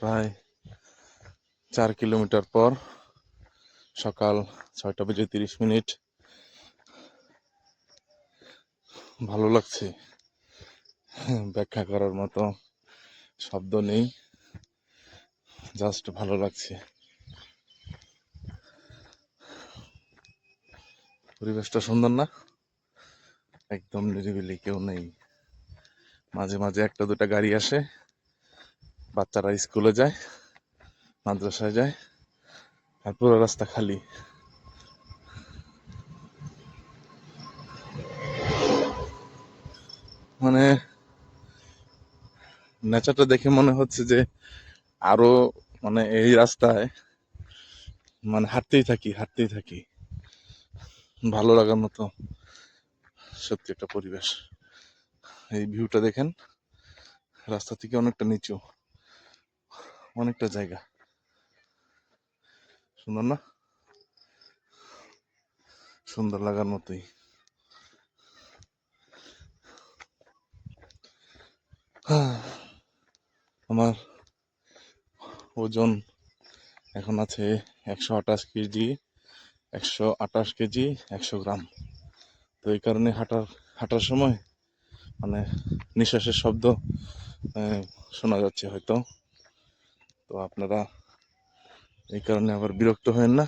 প্রায় 4 কিলোমিটার পর সকাল 6টা বেজে 30 মিনিট। ভালো লাগছে, ব্যাখ্যা করার মতো শব্দ নেই, জাস্ট ভালো লাগছে। পরিবেশটা সুন্দর না? একদম নিরিবিলি, কেউ নেই। মাঝে মাঝে একটা দুটা গাড়ি আসে, বাচ্চারা স্কুলে যায়, মাদ্রাসায় যায়, আর পুরো রাস্তা খালি। মানে নেচারটা দেখে মনে হচ্ছে যে আরো এই রাস্তায় হাঁটতেই থাকি। ভালো লাগার মতো সত্যি একটা পরিবেশ। এই ভিউটা দেখেন, রাস্তা থেকে অনেকটা নিচু, অনেকটা জায়গা। সুন্দর না? সুন্দর লাগার মতোই। আমার ওজন এখন আছে 128 কেজি, 128 কেজি 100 গ্রাম। তো এই কারণে হাঁটার সময় নিঃশ্বাসের শব্দ শোনা যাচ্ছে হয়তো। তো আপনারা এই কারণে আবার বিরক্ত হয়েন না।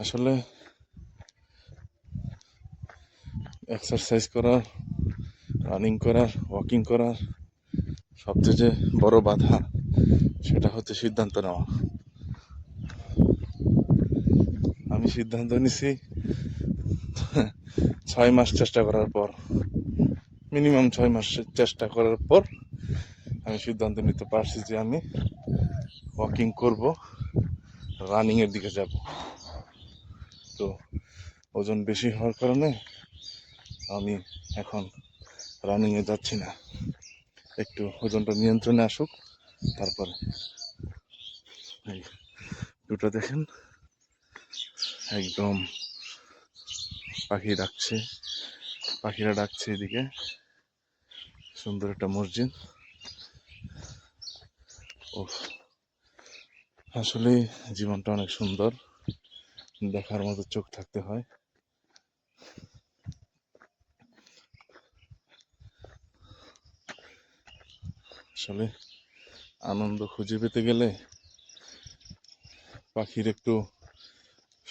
আসলে এক্সারসাইজ করার, রানিং করার, ওয়াকিং করার সবচেয়ে যে বড় বাধা, সেটা হচ্ছে সিদ্ধান্ত নেওয়া। আমি সিদ্ধান্ত নিছি 6 মাস চেষ্টা করার পর, মিনিমাম 6 মাস চেষ্টা করার পর আমি সিদ্ধান্ত নিতে পারছি যে আমি ওয়াকিং করব, রানিং এর দিকে যাব। তো ওজন বেশি হওয়ার কারণে আমি এখন রানিং এ যাচ্ছি না। একটু ওজনটা নিয়ন্ত্রণে আসুক, তারপরে। এই দুটো দেখেন, একদম পাখিরা ডাকছে এদিকে। সুন্দর একটা মসজিদ। আসলে জীবনটা অনেক সুন্দর, দেখার মতো চোখ থাকতে হয়। আসলে আনন্দ খুঁজে পেতে গেলে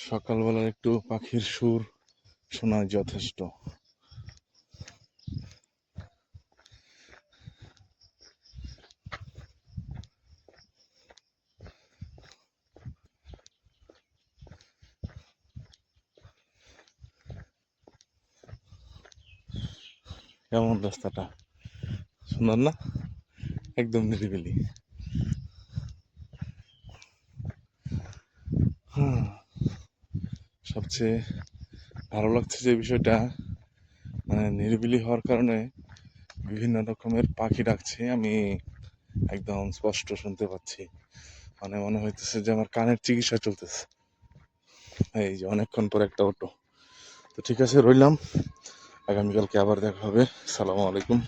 সকালবেলার একটু পাখির সুর শোনায় যথেষ্ট। কেমন রাস্তাটা? সুন্দর না? একদম নিরিবিলি। সবচেয়ে ভালো লাগছে যে বিষয়টা, নিরিবিলি হওয়ার কারণে বিভিন্ন রকমের পাখি ডাকছে, আমি একদম স্পষ্ট শুনতে পাচ্ছি। মনে হইতেছে যে আমার কানের চিকিৎসা চলতেছে। এই যে অনেকক্ষণ পর একটা অটো। তো ঠিক আছে, রইলাম। আগামীকালকে আবার দেখা হবে। সালামু আলাইকুম।